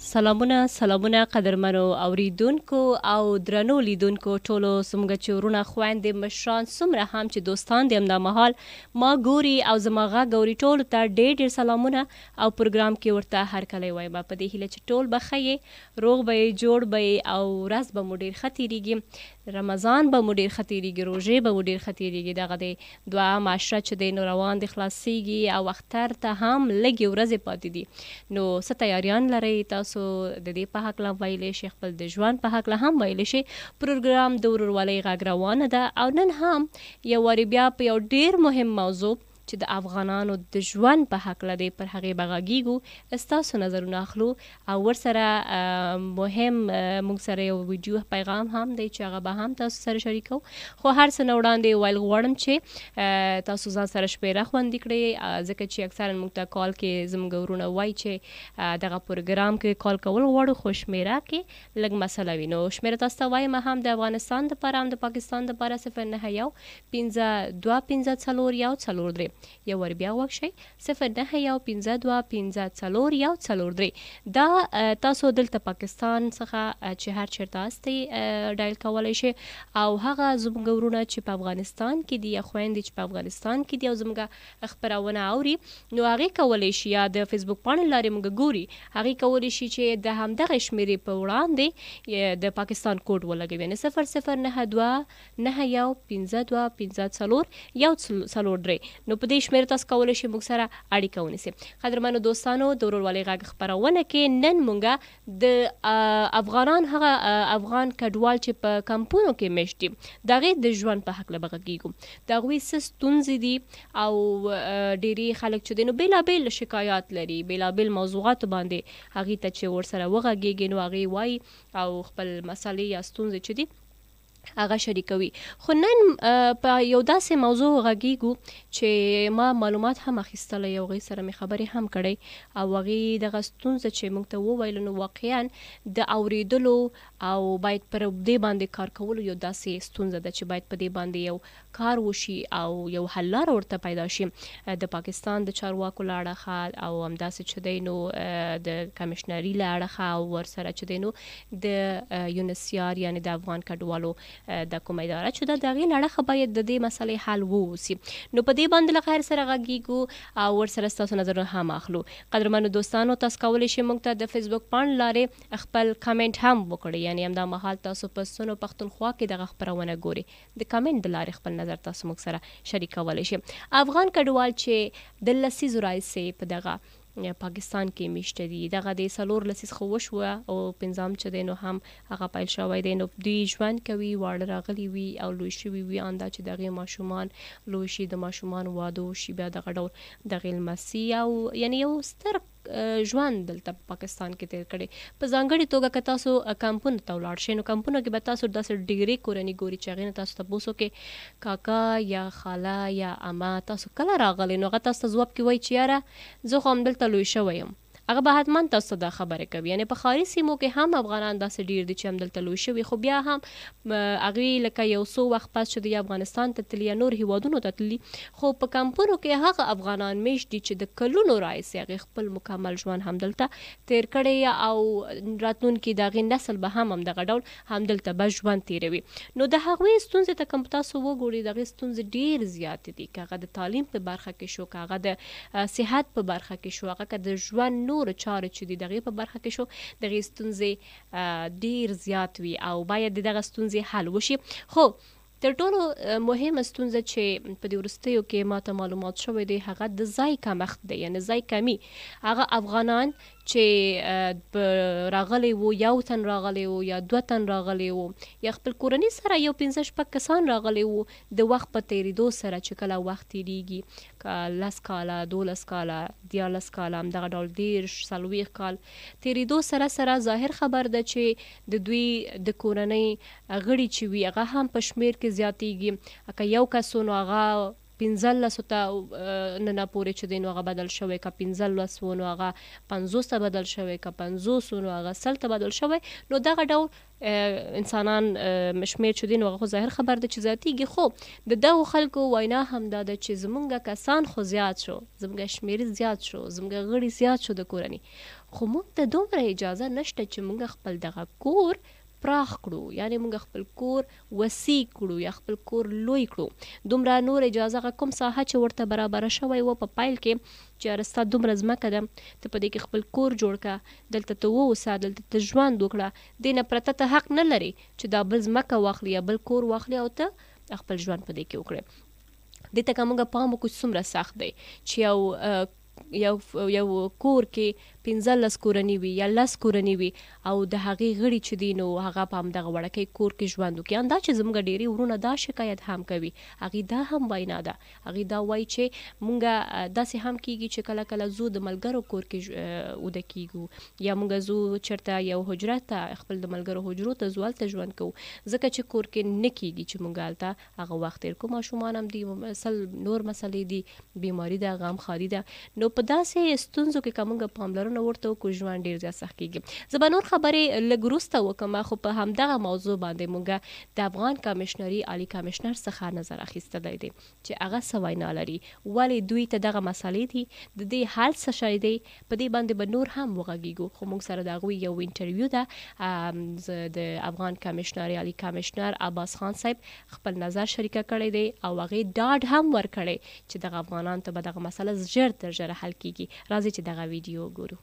سلامونه قدرمنو اوریدونکو او درنو لیدونکو ټولو زموږ چې ورونه خویندې مشران څومره هم چې دوستان د همدا مهال ما ګوري او زما غږ اوري ټولو ته ډېر سلامونه او پروګرام کې ورته هرکلی وایم په دې هیله چې ټول به ښه یې روغ به یې جوړ به یې او ورځ به مو ډېر ښه تېرېږي رمضان به مو ډېر ښه تېرېږي روژې به مو ډېر ښه تېرېږي دغه د دوهم عشره چې دی نو روان دی خلاصېږي او اختر ته هم لږې ورځې پاتې دي نو څه تیاریان لرئ تاسو د دې په هکله ویلی شي خپل د ژوند په هکله هم ویلی شي پروګرام د ورورولۍ غږ روانه ده او نن هم یو وارې بیا په یو ډېر مهم موضوع چې د افغانانو د ژوند په هکله دی پر هغې به غږیږو ستاسو نظرونه اخلو او ورسره مهم موږ سره یو ویډیو پیغام هم دی چې هغه به هم تاسو سره شریکو خو هر څه نه وړاندې ویل غواړم چې تاسو ځان سره شمېره خوندي کړئ ځکه چې اکثرا موږ ته کال کې زموږ ورونه وایي چې دغه پروګرام کې کال کول غواړو خو شمېره کې لږ مسله وي نو شمېره تاسو ته وایم هم د افغانستان دپاره هم د پاکستان دپاره 09152504143 یو ور بیا وغږ شئ 09152504143 دا تاسو دلته پاکستان څخه چې هر چېرته هستئ ډایل کولی شئ او هغه زموږ ورونه چې په افغانستان کې دي یا خویندې چې په افغانستان کې دي او زموږ خپرونه اوري نو هغې کولی شي یا د فیسبوک پاڼې لارې موږ ګوري هغې کولی شي چې د همدغې شمېرې په وړاندې د پاکستان کوډ ولګوي یعنې 002-92-50-2-50-4 نو په دې شمېر تاسو کولی شئ موږ سره اړیکه ونیسئ قدرمنو دوستانو د ورورولۍ غږ خپرونه کې نن موږ د افغانان هغه افغان کډوال چې په کمپونو کې میشت دي د هغې د ژوند په هکله به غږیږو د هغوی څه ستونزې دي او ډېرې خلک چې دی نو بېلابېل شکایات لري بېلابېل موضوعاتو باندې هغې ته چې ورسره وغږېږي نو هغې وایي او خپل مسلې یا ستونزې چې دي هغه شریکوي خو نن په یو داسې موضوع غږیږو چې ما معلومات هم اخیستلی او هغې سره مې خبرې هم کړی او هغې دغه ستونزه چې موږ ته وویلو نو واقعا د اورېدلو او باید پر دې باندې کار کولو یو داسې ستونزه ده چې باید په دې باندې یو کار وشي او یو حل لاره ورته پیدا شي د پاکستان د چارواکو له اړخه او همداسې چې دی نو د کمیشنري له اړخه او ورسره چې دی نو د یونسیار یعنې د افغان کډوالو د کومه اداره چې ده د هغې له اړخه باید د دې مسلې حل ووسي نو په دې باندې له خیر سره غږیږو او ورسره ستاسو نظرونه هم اخلو قدرمنو دوستانو تاسو کولی شئ موږ ته د فیسبوک پاڼې لارې خپل کمنټ هم وکړئ یعنې همدا مهال تاسو په سنو پښتونخوا کې دغه خپرونه ګورئ د کمنټ د لارې خپل نظر تاسو موږ سره شریکولی شئ افغان کډوال چې د لسیزو راهیسې په دغه پاکستان کې میشته دي دغه د 4 لسیز خو وشوه او پنځم چې دی نو هم هغه پیل شوی دی نو دوی ژوند کوي واړه راغلي وي او لوی شوي وي اندا چې دغې ماشومان لوی شي د ماشومان واده وشي بیا دغه ډول دغې لمسي او یعنې یو ستر ژوند دلته پاکستان کې تیر کړی په ځانګړې توګه که تاسو کمپونو ته ولاړ شئ نو کمپونو کې به تاسو داسې ډېرې کورنۍ ګوري چې هغې نه تاسو تپوس وکړئ کاکا یا خاله یا عمه تاسو کله راغلی نو هغه تاسو ته ځواب کې وایي چې یاره زه خو همدلته لوی شوی یم هغه به حتما تاسو ته دا خبرې کوي یعنې په ښاري سیمو کې هم افغانان داسې ډېر دي چې همدلته لوی شوي خو بیا هم هغوی لکه یو څو وخت پس چې دوی افغانستان ته تللي یا نور هیوادونو ته تللي خو په کمپونو کې هغه افغانان میشت دي چې د کلونو راهیسې هغې خپل مکمل ژوند همدلته تیر کړی او راتلونکي د هغې نسل به هم همدغه ډول همدلته به ژوند تیروي نو د هغوی ستونزې ته که تاسو وګورئ د هغې ستونزې ډېر زیاتې دي که هغه د تعلیم په برخه کې شو که هغه د صحت په برخه کې شو هغه که د ژوند نور چارې چې دي دغې په برخه کې شو دغې ستونزې ډېر زیات وي او باید د دغه ستونزې حل وشي خو تر ټولو مهمه ستونزه چې په دې وروستیو کې ماته معلومات شوی دی هغه د ځای کمښت دی یعنې ځای کمي هغه افغانان چې راغلی وو یو تن راغلی وو یا 2 تن راغلی وو یا خپل کورنۍ سره یو 15-16 کسان راغلی وو د وخت په تېرېدو سره چې کله وخت تېرېږي که 10 کاله 12 کاله 14 کاله همدغه ډول 30-40 کال تېرېدو سره سره ظاهر خبر ده چې د دوی د کورنۍ غړي چې وي هغه هم په شمېر کې زیاتېږي که یو کس و نو هغه 15 ته نن پورې چې دی نو هغه بدل شوی که 15 و نو هغه 50 ته بدل شوی که 50 و نو هغه 100 ته بدل شوی نو دغه ډول انسانان شمېر چې دی نو هغه خو ظاهر خبر ده چې زیاتېږي خو د دغو خلکو وینا هم دا ده چې زمونږ کسان خو زیات شو زمونږ شمېر زیات شو زمونږ غړي زیات شو د کورنۍ خو موږ ته دومره اجازه نشته چې موږ خپل دغه کور پراخ کړو، یعنی موږ خپل کور وسیع کړو یا خپل کور لوی کړو. دومره نور اجازه کوم ساحه چې ورته برابره شوی و په پیل کې چې رستا دومره ځمکه ده ته په دې کې خپل کور جوړ کا، دلته ته واوسه، دلته ته ژوند وکړه، دې نه پرته ته حق نه لري چې دا بل ځمکه واخلي یا بل کور واخلي او ته خپل ژوند په دې کې وکړي. دې ته که موږ پام وکړو څومره سخت دی چې یو کور کې 15 کورنۍ وي یا 10 کورنۍ وي او د هغې غړي چې دي نو هغه په همدغه وړکۍ کور کې ژوند وکړي. اندا چې زموږ ډېری ورونه دا شکایت هم کوي، هغې دا هم وینا ده، هغې دا وایي چې موږ داسې هم کیږي چې کله کله زو د ملګرو کور کې اوده کیږو یا موږ زو چېرته یو حجره ته خپل د ملګرو حجرو ته زو هلته ژوند کوو، ځکه چې کور کې نه کیږي چې موږ هلته هغه وخت تېر کړو. ماشومان هم دي، نور مسلې دي، بیماري ده، غمخواري ده. نو په داسې ستونزو کې که موږ پاملرنه ورته وکړو ژوند ډېر زیات سخت کیږي. زه به نور خبرې لږ وروسته وکړم، خو په همدغه موضوع باندې موږ د افغان کمیشنري عالی کمیشنر څخه نظر اخیستلی دی چې هغه څه وینا لري، ولې دوی ته دغه مسالې دي، د دې حل څه شی دی، په دې باندې به نور هم وغږیږو. خو موږ سره د هغوی یو انټرویو ده، زه د افغان کمیشنري عالی کمیشنر عباس خان صاحب خپل نظر شریکه کړی دی او هغې ډاډ هم ورکړی چې دغه افغانان ته به دغه مسله ژر تر ژره حل کیږي. راځئ چې دغه ویډیو وګورو.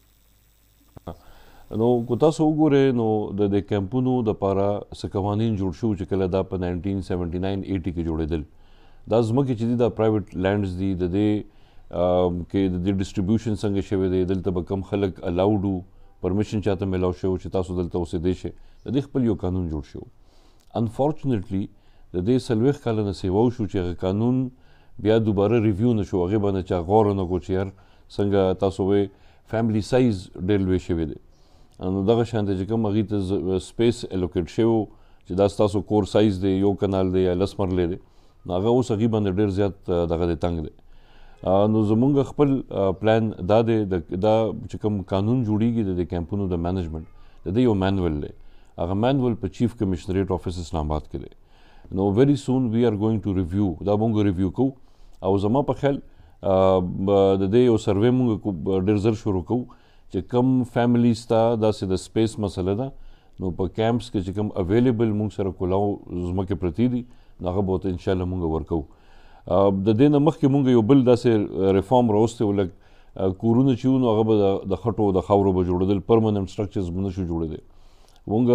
نو کو تاسو وګورئ نو د کیمپونو دپاره څه قوانین جوړ شو چې کله دا په 1979-80 کې جوړېدل. دا ځمکې چې دي دا پرایویټ لینډز دي، د دې کې د دې ډسټریبیوشن څنګه شوی دی، دلته به کم خلک الاوډ وو، پرمیشن چاته میلاو شو چې تاسو دلته اوسېدی شئ، د دې خپل یو قانون جوړ شو. انفارچونیټلی د دې 40 کاله نه سیوا وشو چې هغه قانون بیا دوباره ریویو نه شو، هغې باندې چا غور نه کړو چې یار څنګه تاسو وایئ فیملی سایز ډېر لوی شوی دی. نو دغه شان دی چې کوم هغې ته سپیس الوکیټ شوی و چې دا ستاسو کور سایز دی، یو کنال دی یا 10 مرلې دی، نو هغه اوس هغې باندې ډېر زیات دغه دی تنګ دی. نو زمونږ خپل پلان دا دی دا چې کوم قانون جوړیږي د دې کیمپونو د مینجمنټ، د دې یو مینول دی، هغه مینول په چیف کمیشنریټ آفس اسلام آباد کې دی. نو ویری سون وی آر ګوینګ ټو ریویو، دا مونږ ریویو کوو او زما په خیال د دې یو سروې مونږ ډېر زر شروع کوو چې کم فیملیز ته داسې د سپیس مسله ده، نو په کیمپس کې چې کم اویلیبل مونږ سره کلاو ځمکې پرتې دي نو هغه به ورته انشاءالله مونږ ورکوو. د دې نه مخکې مونږ یو بل داسې ریفارم راوستی و، لږ کورونه چې وو نو هغه به د خټو د خاورو به جوړېدل، پرمننټ سټرکچرز به نه شو جوړېدی. مونږ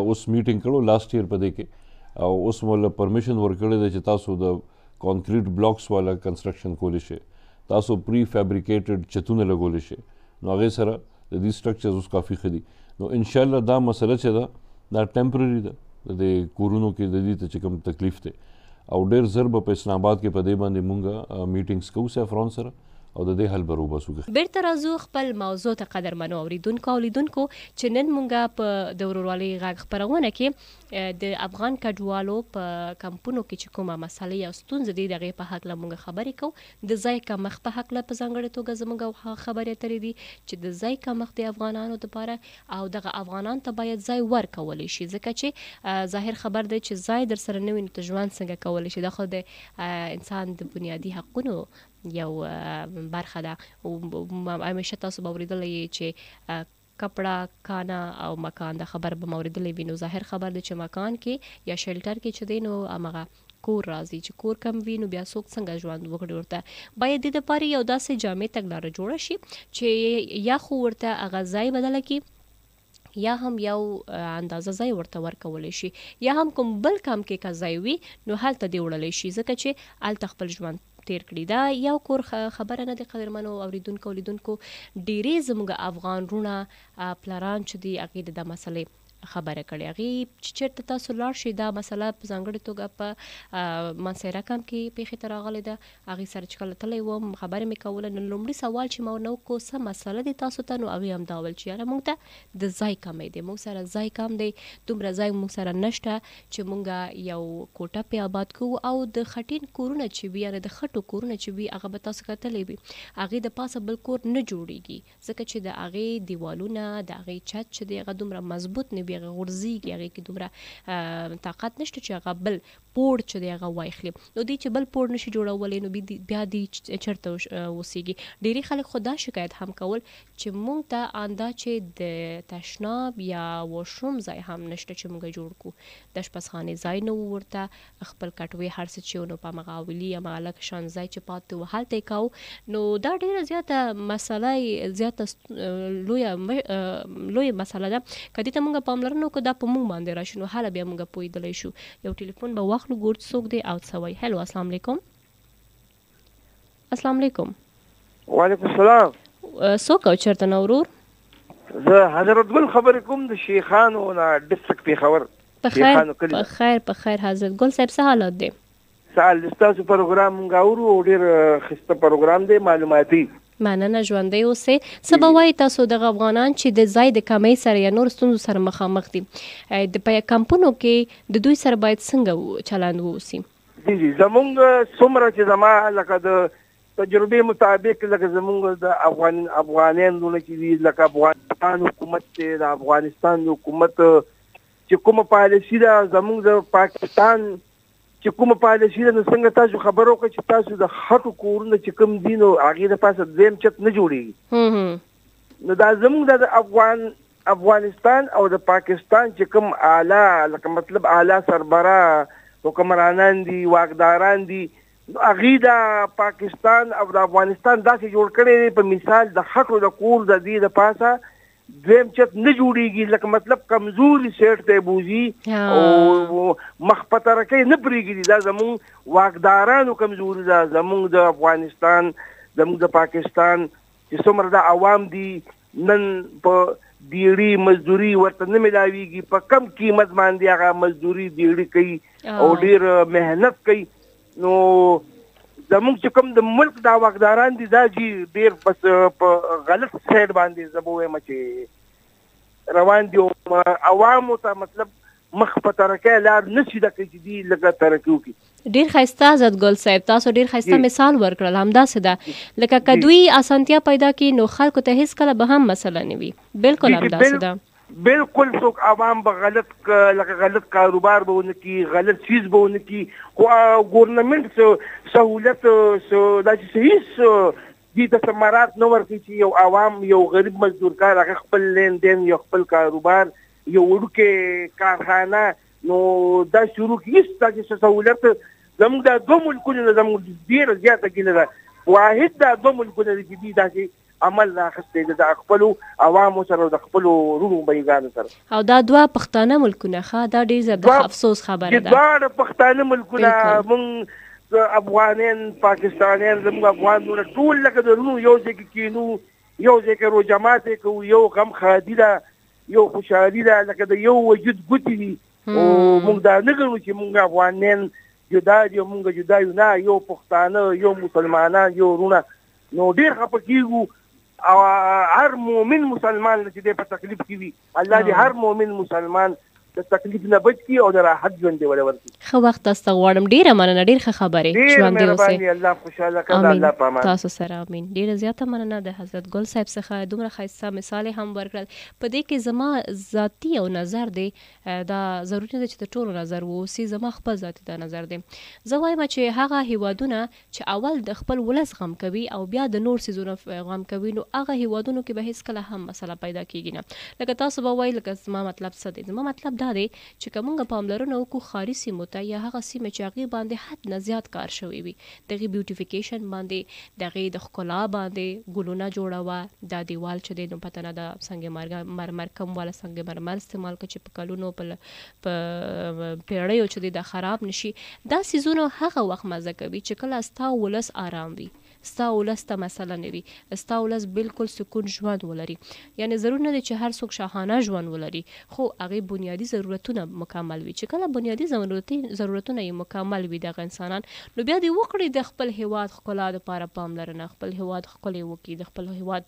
اوس میټینګ کړو لاست ایئر په دې کې او اوس موږ پرمیشن ورکړی دی چې تاسو د کانکریټ بلاکس والا کنسټرکشن کولی شئ، تاسو پری فیبریکیټډ چتونه لګولی شئ، نو هغې سره د دې سټرکچرز اوس کافي ښه دي. نو انشاءالله دا مسله چې ده دا ټیمپرري ده، د دې کورونو کې د دې ته چې کوم تکلیف دی او ډېر زر به په اسلام آباد کې په دې باندې مونږ میټینګس کوو سیفران سره او د دې حل به روباسو. بیرته راځو خپل موضوع ته قدرمنو اوریدونکو او لیدونکو چې نن مونږ په د ورورولۍ غږ خپرونه کې د افغان کډوالو په کمپونو کې چې کومه مسلې او ستونزې دي د هغې په هکله مونږ خبرې کوو. د ځای کمښت په هکله په ځانګړې توګه زموږ خبرې اترې دي چې د ځای کمښت د افغانانو دپاره او دغه افغانانو ته باید ځای ورکولی شي، ځکه چې ظاهر خبر دی چې ځای در سره نه وي نو ته ژوند څنګه کولی شي. دا خو د انسان د بنیادي حقونو یو برخه ده. همیشه تاسو به اورېدلی یې چې کپړه، کانه او مکان، دا خبر به مو اورېدلی وي. نو ظاهر خبر دی چې مکان کې یا شیلټر کې چې دی نو همغه کور راځي، چې کور کم وي نو بیا څوک څنګه ژوند وکړي. ورته باید د دپاره یو داسې جامع تګلاره جوړه شي چې یا خو ورته هغه ځای بدله کړي یا هم یو اندازه ځای ورته ورکولی شي، یا هم کوم بل کم کې که ځای وي نو هلته دې وړلی شي، ځکه چې هلته خپل ژوند تیر کړي. دا یو کور خبره نه دی قدرمنو اوریدونکو لیدونکو، ډېرې زموږ افغان وروڼه پلران چې دي هغې د مسلې خبره کړې. هغې چې چېرته تاسو لاړ شئ دا مسله په ځانګړې توګه په منصیره کمپ کې پیښې ته راغلې ده. هغې سره چې کله تللی وم خبرې مې کوله، نو لومړي سوال چې ما ورنه وکړو څه مسله دی تاسو ته، نو هغې هم دا ویل چې یاره موږ ته د ځای کمی دی، موږ سره ځای کم دی، دومره ځای موږ سره نشته چې موږ یو کوټه پې آباد کوو او د خټین کورونه چې وي یعنې د خټو کورونه چې وي هغه به تاسو کتلی وي هغې د پاسه بل کور نه جوړیږي، ځکه چې د هغې دیوالونه د هغې چت چې دی هغه دومره مضبوط نه بیا غورځېږي هغې کې دومره طاقت نشته چې هغه بل پوړ چې دی هغه واخلي. نو دی چې بل پوړ نشي جوړولی نو بیا دی چېرته اوسېږي. ډېری خلک خو دا شکایت هم کول چې موږ ته اندا چې د تشناب یا واشروم ځای هم نشته چې موږ جوړ کړو. د اشپزخانې ځای نه و ورته خپل کټوې هر څه چې نو په همغه اولي همغه لږ شان ځای چې پاتې و هلته یې کوو. نو دا ډېره زیاته مسله زیاته لویه مسله ده. که دې ته موږ پاملرنه وکړو دا په موږ باندې راشي نو هله بیا موږ پوهېدلی شو. یو ټلیفون به واخلو ګورج څوک دی او څه وایي. هلو السلام علیکم. السلام علیکم. وعلیکم السلام. څوک او چېرته نه ورور؟ زه حضرت ګل خبرې کوم د شیخانو نه ډسټرکټ پېښور. په خیر حضرت ګل صاحب څه حالات دی؟ سهال ستاسو پروګرام موږ اورو او ډېر ښایسته پروګرام دی معلوماتي. مننه ژوندی اوسئ. څه به وایي تاسو دغه افغانان چې د ځای د کمۍ سره یا نور ستونزو سره مخامخ دي په کمپونو کې د دوی سره باید څنګه چلند واوسي؟ جی زمونږ څومره چې زما لکه د تجربې مطابق لکه زمونږ د افغانانو چې دي لکه افغانستان حکومت دی د افغانستان حکومت چې کومه پالیسي ده زمونږ د پاکستان چې کومه پالیسي ده نو څنګه تاسو خبر وکړئ چې تاسو د خټو کورونه چې کوم دي نو هغې دپاسه دویم چت نه جوړېږي. نو دا زموږ د افغانستان او د پاکستان چې کوم اعلی لکه مطلب اعلی سربراہ حکمرانان دي واکداران دي نو هغې د پاکستان او د افغانستان داسې جوړ کړی دی په مثال د خټو د کور د دې دپاسه دویم چت نه جوړېږي لکه مطلب کمزوري سیټ ته بوځي او مخ په ترکۍ نه پرېږدي. دا زموږ واکدارانو کمزوري ده. زموږ د افغانستان زموږ د پاکستان چې څومره د عوام دي نن په دیړي مزدوري ورته نه میلاویږي. په کم قیمت باندې هغه مزدوري دیړي کوي او ډېر محنت کوي. نو زموږ چې کوم د ملک دا واکداران دي دا چې ډېر بس په غلط سایډ باندې زه به ووایم چې روان دي او عوامو ته مطلب مخ په ترکۍ لار نشي ده کوي چې دي لکه ترقي وکړي. ډېر ښایسته عزت ګل صاحب تاسو ډېر ښایسته مثال ورکړل. همداسې ده لکه که دوی اسانتیا پیدا کړي نو خلکو ته هېڅکله به هم مسله نه وي. بلکل همداسې ده. بالکل څوک عوام به غلط کاروبار به ونه کړي غلط چیز به ونه کړي خو ګورنمنټ سهولت داسې صحیح دې ته ثمرات نه ورکوي چې یو عوام یو غریب مزدور کار هغه خپل لین دین یو خپل کاروبار یو وړوکی کارخانه نو دا شروع کړي هېڅ داسې سهولت زموږ دا دوه ملکونه ده زموږ ډېره زیاته ګیله ده. واحد دا دوه ملکونه دي چې دي داسې عمل راخستی د خپلو عوامو سره او د خپلو وروڼو بېګانو سره. او دا دوه پښتانه ملکونه ښه دا ډېر زیات د افسوس خبره ده. دواړه پښتانه ملکونه موږ افغانان پاکستانیان زموږ افغان وروڼه ټول لکه د وروڼو یو ځای کې کینو یو ځای کې روجمات یې کوو یو غم ښادي ده یو خوشحالي ده لکه د یو وجود ګوتې دي او موږ دا نه ګڼو چې موږ افغانان جدا دي او موږ جدا یو نه یو پښتانه یو مسلمانان یو وروڼه نو ډېر خفه کېږو او هر مؤمن مسلمان چې دی په تکلیف کې وي الله دې هر مؤمن مسلمان د تکلیف نه بچ کړي او د راحت ژوند دې ورکړي. ښه وخت تاسو ته غواړم. ډېره مننه ډېر ښه خبرې ژوندی اوسئ. الله خوشحاله کړه الله په امان. تاسو سره امین. ډېره زیاته مننه د حضرت ګل صاحب څخه دومره ښایسته مثال هم ورکړل. په دې کې زما ذاتي او نظر دی دا ضروري نه ده چې د ټولو نظر واوسي زما خپل ذاتي دا نظر دی. زه وایم چې هغه هیوادونه چې اول د خپل ولس غم کوي او بیا د نور څیزونو غم کوي نو هغه هیوادونو کې به هېڅکله هم مسله پیدا کېږي نه. لکه تاسو به وایي لکه زما مطلب څه دی. زما مطلب دا دی چې که موږ پاملرنه وکړو ښاري سیمو ته یا هغه سیمې چې هغې باندې حد نه زیات کار شوی وي د هغې بیوټیفیکیشن باندې د هغې د ښکلا باندې ګلونه جوړوه دا دیوال چې دی نو پته نه ده سنگ مرمر کم والا سنگ مرمر استعمال کړه چې په کلونو په پیړیو چې دی دا خراب نشي. دا څیزونه هغه وخت مزه کوي چې کله ستا ولس آرام وي ستا ولس ته مسله نه وي ستا ولس بالکل سکون ژوند ولري. یعنې ضرور نه دی چې هر څوک شاهانه ژوند ولري خو هغې بنیادي ضرورتونه مکمل وي. چې کله بنیادي ضرورتونه یې مکمل وي دغه انسانان نو بیا دې وکړي د خپل هیواد ښکلا دپاره پاملرنه خپل هیواد ښکلی وکړي د خپل هیواد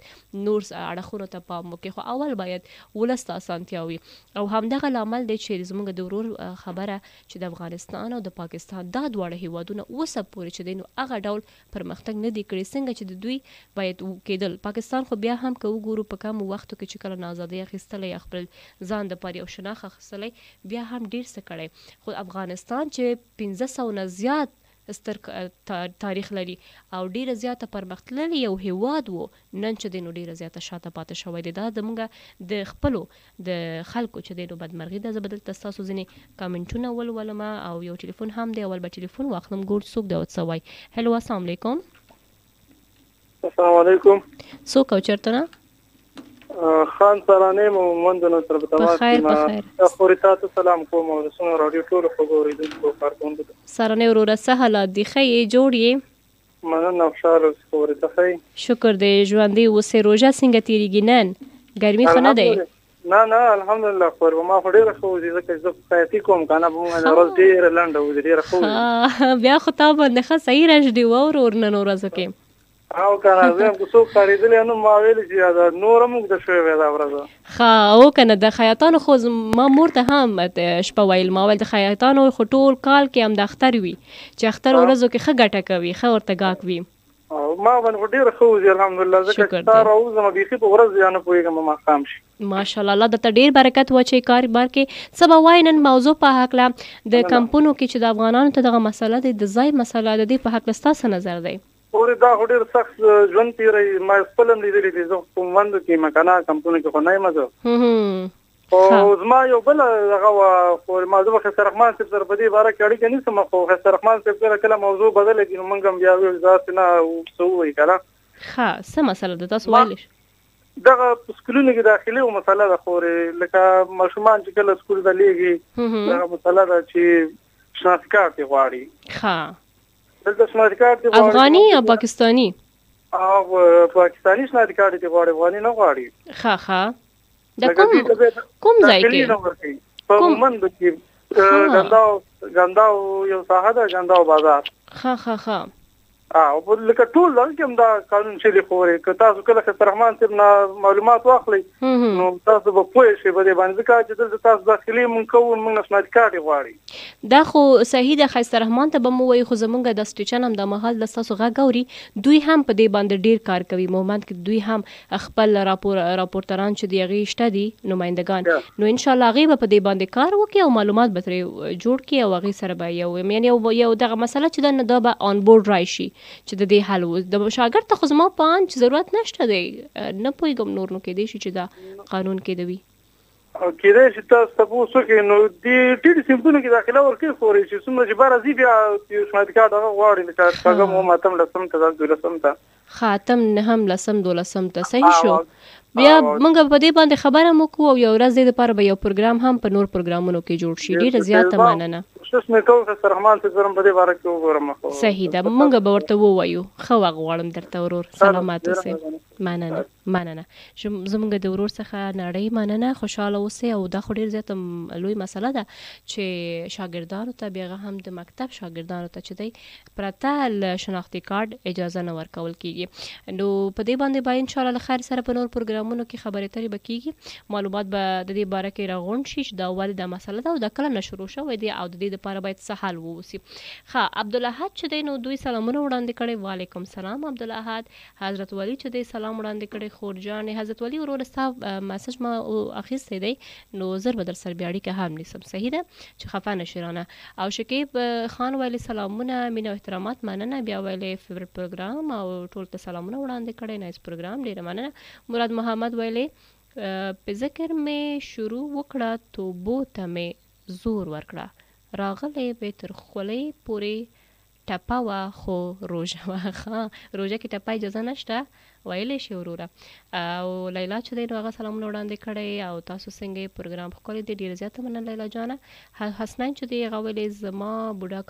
نور اړخونو ته پام وکړي خو اول باید ولس ته اسانتیا وي. او همدغه لامل دی چې زموږ د ورور خبره چې د افغانستان او د پاکستان دا دواړه هیوادونه اوسه پورې چې دی نو هغه ډول پرمختګ نه دی کړي څنګه چې د دوی باید کېدل. پاکستان خو بیا هم که وګورو په کم وختو کې چې کله ازادي اخیستلی یا خپل ځان دپاره یو شناخت اخیستلی بیا هم ډېر څه کړی، خو افغانستان چې 1500 نه زیات ستر تاریخ لري او ډیره زیاته پرمختللی یو هیواد وو، نن چې دی نو ډیره زیاته شاته پاتې شوی دی. دا زموږ د خپلو د خلکو چې دی نو بدمرغي ده. زه به دلته ستاسو ځینې کامنټونه ولولمه او یو ټلیفون هم دی. اول به ټلیفون واخلم. ګور څوک دی او څه وایي؟ هلو السلام علیکم. السلام علیکم. څوک او چېرته نه؟ خان سرانه مومند نو تر بخیر بخیر. خوري تاسو سلام کوم او سن رادیو ټول خبرې د کارکوونکو سرانه وروره څه حالات دي؟ ښه یې جوړ یې؟ مننه خوشاله خبرې ته ښه شکر دی. ژوندی اوسې. روژه څنګه تیریږي نن؟ ګرمي ښه نه دی؟ نه الحمدلله خور ما خو ډېره ښه وځي ځکه چې خیاطي کوم که نه به مونږ ورځ ډېره لنډه وځي ډېره ښه وځي. بیا خو تا باندې ښه صحیح رژ دی ورور نن ورځو کې. او کنه زه هم څوک کارېدلی نو ما ویلې چې نوره موږ د شوې وې دا ورځ ښه او کنه د خیاطانو خو ما مور ته هم شپه ویل، ما ویل د خیاطانو خو ټول کال کې هم د اختر وي چې اختر ورځو کې ښه ګټه کوي، ښه ورته ګاک وي. ما باندې ډېره ښه وځي الحمدلله ځکه چې سهار راوځم بیخي په ورځ یا نه پوهېږم ماښام شي. ماشاءالله الله درته ډېر برکت واچوي کار بار کې. څه به وایي نن موضوع په هکله د کمپونو کې چې د افغانانو ته دغه مسله دی د ځای مسله د دې په هکله ستاسو نظر دی؟ پورې دا خو ډېر سخت ژوند تېروي. ما خپل هم لیدلی دي. زه په موندو کې مکانه کمپونو کې خو نه یم زه. خو زما یو بله دغه وه خو ما زه به خسر رحمان صاحب سره په دې باره کې اړیکه نیسم، خو خسر رحمان صاحب کله کله موضوع بدله کړي نو موږ هم بیا ویل داسې نه څه ووایي که نه. ښه څه مسله ده تاسو ویلی شئ؟ دغه په سکولونو کې داخلي و مسله ده خورې لکه ماشومان چې کله سکول ته لیږي دغه مسله ده چې شناختی کارت یې غواړي. ښه دلته شناختی کارت یې غواړي افغاني یا پاکستاني؟ پاکستاني شناختی کارت یې غواړي، افغاني نه غواړي. ښه د کوم ځای کې؟ په مومند کې ګنداو یو ساحه ده ګنداو بازار. ښه او لکه ټول دغه کې هم دا قانون شلي خورې که تاسو کله خسر رحمان صاحب نه معلومات واخلئ نو تاسو به پوه شئ په دې باندې ځکه چې دلته تاسو داخلي مونږ کوو مونږ نه شناختی کارت یې غواړي. دا خو صحیح ده. ښایسته رحمان ته به مو وایي خو زمونږ د سټیشن هم د مهال د ستاسو غږ اوري دوی هم په دې باندې ډېر کار کوي. مومند کې دوی هم خپل راپورټران چې د هغې شته دي نمایندګان نو انشاءالله هغې به په دې باندې کار وکړي او معلومات به ترې جوړ کړي او هغې سره به یعنې یو دغه مسله چې ده نو دا به آن بورډ راشي چې د دې حل د شاګرد ته خو زما په ان چې ضرورت نشته دی. نه پوهېږم نور نو کېدای شي چې دا قانون کېده وي کېدای شي تاسو تپوس وکړئ نو دې ټیټو صنفونو کې داخله ورکوي خورې چې څومره چې بار راځي بیا شناختی کارت هغه غواړي لکه شپږم اووم اتم لسم ته دولسم ته اتم نهم لسم دولسم ته صحیح شو. بیا موږ په دې باندې خبره مو کوو او یو ورځ دې دپاره به یو پروګرام هم په نور پروګرامونو کې جوړ شي. ډېره زیاته مننه. کوشش مې کوم خسر رحمان صاحب سره په دې باره کې وګورم. صحیح ده موږ به ورته ووایو. ښه وخت غواړم درته ورور. سلامات اوسئ. مننه. زموږ د ورور څخه نړۍ مننه. خوشحاله اوسئ. او دا خو ډېر زیاته لوی مسله ده چې شاګردانو ته بیا هم د مکتب شاګردانو ته چې دی پرته له شناختی کارت اجازه نه ورکول کېږي. نو په دې باندې به انشاءالله له خیر سره په نور پروګرامونو کې خبرې اترې به کېږي. معلومات به د دې باره کې راغونډ شي چې دا ولې دا مسله ده او دا کله نه شروع شوی دی او د دې دپاره باید څه حل ووسي. ښه عبدالاحد چې دی نو دوی سلامونه وړاندې کړی. وعلیکم سلام عبدالاحد. حضرت ولی چې دی سلام وړاندې کړی. خورجانې حضرت ولی وروره ستا میسج ما اخیستی دی نو زر به در سره بیا اړیکه هم نیسم. صحیح ده چې خفه نشي رانه. او شکیب خان ویلې سلامونه مینه او احترامات مننه. بیا ویلې فیورټ پروګرام او ټول ته سلامونه وړاندې کړی. نایس پروګرام ډېره مننه. مراد محمد ویلې په ذکر مې شروع وکړه توبو ته مې زور ورکړه راغلی به تر خولۍ پورې ټپه وه خو روژه وه. روژه کې ټپه اجازه نشته ویلی شي وروره. او لیلا چې دی نو هغه سلامونه وړاندې کړی او تاسو څنګه یې پروګرام ښکلی دی. ډېره زیاته مننه لیلا جانه. حسنین چې دی هغه ویلی زما بوډا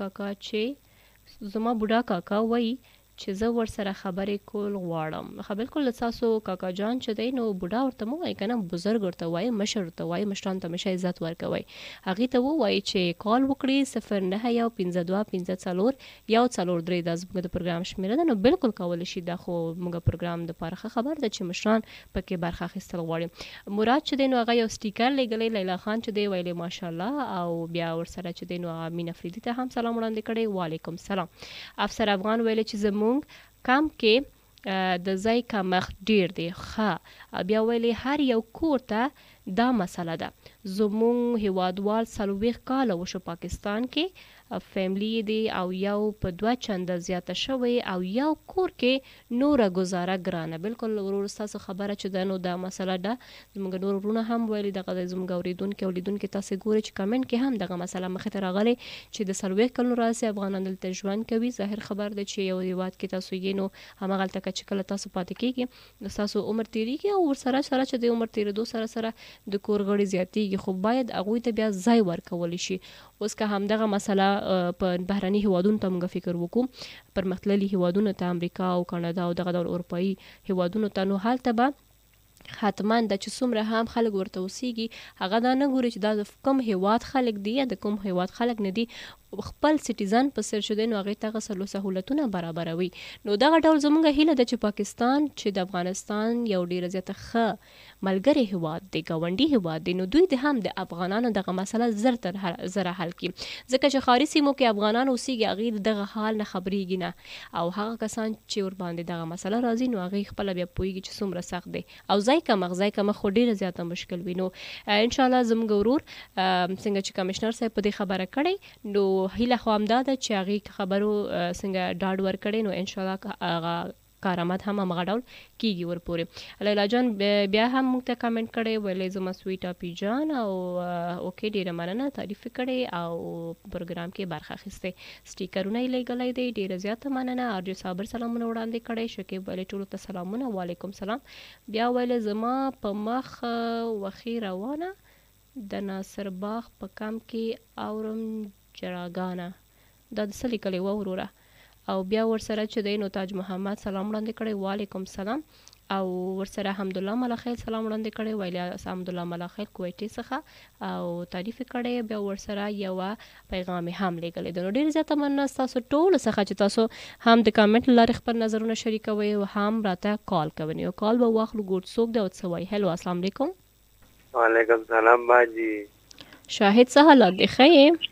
کاکا وایي چې زه ورسره خبرې کول غواړم. بلکل د تاسو کاکا جان چې دی نو بوډا ورته مه وایي که نه بزرګ ورته وایي مشر ورته وایي. مشرانو ته همیشه عزت ورکوئ. هغې ته ووایي چې کال وکړي 09 52 54 143 دا زموږ د پروګرام شمېره ده نو بلکل کولی شي. دا خو موږ پروګرام دپاره ښه خبر ده چې مشران پکې برخه اخیستل غواړي. مراد چې دی نو هغه یو سټیکر لیږلی. لیلا خان چې دی ویلی ماشاءالله. او بیا ورسره چې دی نو هغه مین افریدي ته هم سلام وړاندې کړی. وعلیکم سلام. افسر افغان ویلی چې زموږ کم کې د ځای کمښت ډیر دی. ښه بیا ویلې هر یو کور ته دا مسله ده. زمونږ هیوادوال 40 کاله وشو پاکستان کې فیملی دی او یو په 2 چنده زیاته شوی او یو کور کې نوره گزاره ګرانه. بالکل ورور ستاسو خبره چې ده نو دا مسله ده. زموږ نور ورونه هم ویلي دغه زموږ اوریدونکي او لیدونکي تاسې ګورئ چې کمنټ کې هم دغه مسله مخې ته راغلی چې د 40 کلونو راسې افغانان دلته ژوند کوي. ظاهر خبر دی چې یو هیواد کې تاسو یې نو همغلته که چې کله تاسو پاتې کېږي ستاسو عمر تېرېږي او ورسره سره چې د عمر تېرېدو سره سره د کور غړي زیاتېږي خو باید هغوی ته بیا ځای ورکولی شي. اوس که همدغه مسله په بهرني هیوادونو ته موږ فکر وکړو پرمختللي هیوادونو ته امریکا او کاناډا او دغه ډول اروپایي هیوادونو ته نو هلته به حتما د چې څومره هم خلک ورته اوسیږي هغه دا نه ګوري چې دا د کوم هیواد خلک دي یا د کوم هیواد خلک نه دي خپل سټیزن په سر شوی نو هغې ته هغه سهولتونه برابروي. نو دغه ډول زموږ هیله ده چې پاکستان چې د افغانستان یو ډیره زیاته ښه ملګری هیواد دی ګاونډي هیواد دی نو دوی د هم د افغانانو دغه مسله زر تر زره حل کړي ځکه چې ښاري سیمو کې افغانان اوسیږي هغې دغه حال نه خبریږي نه او هغه کسان چې ورباندې دغه مسله راځي نو هغې خپله بیا پوهېږي چې څومره سخت دی او ځای کمښت خو ډیره زیاته مشکل وي. نو انشاءالله زموږ ورور څنګه چې کمشنر صاحب په دې خبره کړی نو هیله خو همدا ده چې هغې خبرو څنګه ډاډ ورکړی نو انشاءالله هغه کارآمد هم همغه ډول کیږي ورپورې. لیلا جان بیا هم موږ ته کمنټ کړی ویلې زما سویټ اپی جان او اوکې ډیره مننه تعریف کړی او پروګرام کې برخه اخیستې سټیکرونه یې لیږلی دی ډیره زیاته مننه. ارجو صابر سلامونه وړاندې کړی شکیب ویلې ټولو ته سلامونه وعلیکم سلام. بیا ویلې زما په مخ وخې روانه د ناصر باغ په کم کې اورم جراګانه دا د څه لیکلی وه وروره او بیا ورسره چې دی نو تاج محمد سلام وړاندې کړی وعلیکم سلام او ورسره حمدالله ملخیل سلام وړاندې کړی ویلی حمدالله ملخیل کویټې څخه او تعریف کړی بیا ورسره یوه پیغام هم لیږلی دی. نو ډېر زیاته مننه ستاسو ټولو څخه چې تاسو هم د کامنټ له لارې خپل نظرونه شریکوئ او هم راته کال کوئ. یو کال به واخلو ګوډ څوک دی او څه وایي. هلو السلام علیکم. وعلیکم سلام باجی. شاهد څه حالات دی ښه یې؟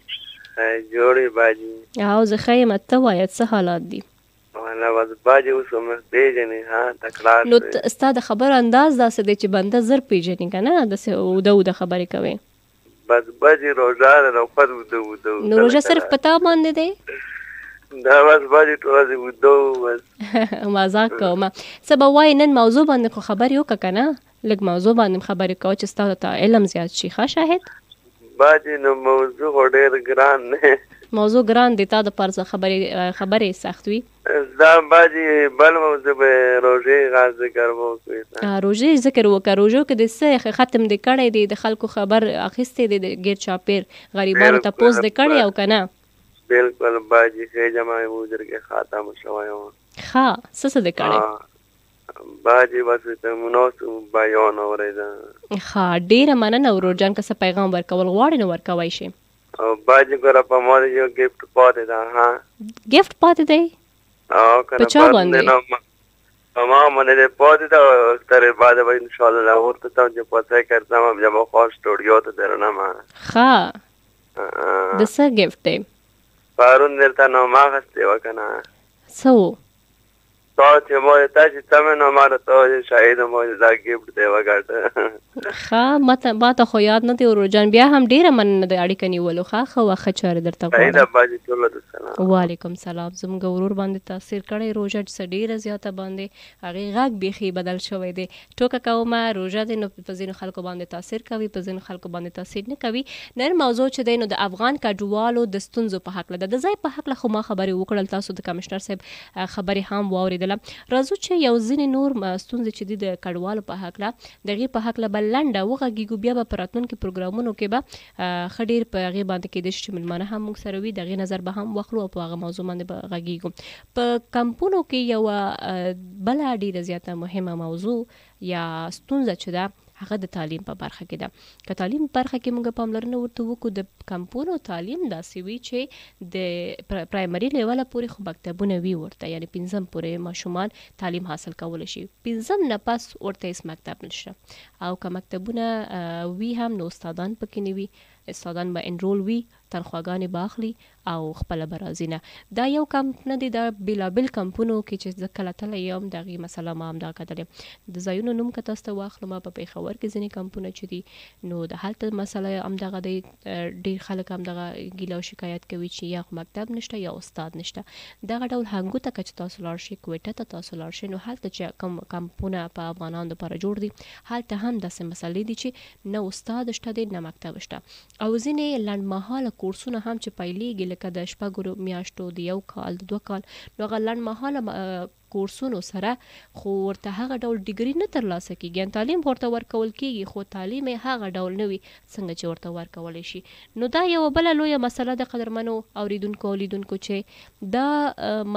جوړې باجی او زه ښه یم ته وایه څه حالات دي؟ والا بس باجی اوس عمر پیژنې ها تکرار نو ستا د خبر انداز داسې دی چې بنده زر پیژني که نه داسې اوده اوده خبرې کوې بس باجی روژه ده نو خود اوده نو روژه صرف په تا باندې دی دا بس باجی ټوله دې اوده بس مزاق کوم څه به وایي نن موضوع باندې خو خبرې وکړه که نه لږ موضوع باندې خبرې کوه چې ستا ته علم زیات شي ښه شاهد باجی نو موضوع خو ډېر ګران نه موضوع ګران دی تا د پاره خبرې سخت وي دا باجی بل موضوع به روژې غا ذکر وکړو روژې ذکر وکړه روژو کې د څه ختم دی کړی دی د خلکو خبر اخیستی دی د ګیر چاپیر غریبانو ته پوس دی کړی او که نه بالکل باجی ښه جمع موجر کې خاتم شوی وم ښه څه دی کړی باجی بس ته مناسب بیان اورېده ښه ډېره مننه ورور جان که څه پیغام ورکول غواړې نو ورکوی شي باجی ګوره په ما یو ګفټ پاتې ده ها ګفټ پاتې دی په چا باندې په ما باندې دې پاتې ده تر بعد به انشاءالله لاهور ته ځم چې پته کردم جب خواست اسټوډیو ته درنم ښه د څه ګفټ دی پرون درته نامه اخیستې وه که نه څه و تا چې ما تا چې ته مې نامه راته شاهد ما دا ګفټ دی وګټه ښه ما ته خو یاد نه دی ورور جان بیا هم ډېره مننه د اړیکه نیولو ښه وخت چارې درته غواړم وعلیکم سلام زموږ ورور باندې تاثیر کړی روژه چې ډېره زیاته باندې هغې غږ بیخي بدل شوی دی ټوکه کومه روژه دی نو په ځینو خلکو باندې تاثیر کوي په ځینو خلکو باندې تاثیر نه کوي نن موضوع چې دی نو د افغان کډوالو د ستونزو په هکله ده د ځای په هکله خو ما خبرې وکړل تاسو د کمشنر صاحب خبرې هم واورېدله راځو چې یو ځینې نور ستونزې چې دي د کډوالو په هکله د هغې په هکله به لنډه وغږیږو بیا به په راتلونکي پروګرامونو کې به ښه ډېر په هغې باندې کیدای شي چې مېلمانه هم موږ سره وي د هغې نظر به هم واخلو او په هغه موضوع باندې به غږیږو په کمپونو کې یوه بله ډېره زیاته مهمه موضوع یا ستونزه چې ده هغه د تعلیم په برخه کې ده که تعلیم په برخه کې موږ پاملرنه ورته وکړو د کمپونو تعلیم داسې وي چې د پرایمري لیوله پورې خو مکتبونه وي ورته یعنې 5 پورې ماشومان تعلیم حاصل کولی شي 5 نه پس ورته هېڅ مکتب نشته او که مکتبونه وي هم نو استادان پکې نه وي استادان به انرول وي تنخواګانې باخلي او خپل برازینه. دا یو کمپ نه دی، دا بېلابېل کمپونو کې چې زه کله تللی یم د هغې مسله ما همدغه کتلې. د ځایونو نوم که تاسو ته واخلم، په پېښور کې ځینې کمپونه چې دي نو د هلته مسله همدغه دی. ډېر خلک همدغه ګیله او شکایت کوي چې یا خو مکتب نشته یا استاد نشته. دغه ډول هنګو ته که چې تاسو لاړ شئ، کویټه ته تاسو لاړ شئ، نو هلته چې کوم کمپونه په افغانانو دپاره جوړ دي، هلته هم داسې مسلې دي چې نه استاد شته دی نه مکتب شته. او ځینې لنډمهاله کورسونه هم چې پیلېږي لکه د 6 میاشتو، د 1 کال، د 2 کال، نو هغه لنډمهاله کورسونو سره خو ورته هغه ډول ډیګري نه ترلاسه کېږي، یعنې تعلیم ورته ورکول کېږي خو تعلیم یې هغه ډول نه وي څنګه چې ورته ورکولی شي. نو دا یوه بله لویه مسله ده قدرمنو اوریدونکو او لیدونکو چې دا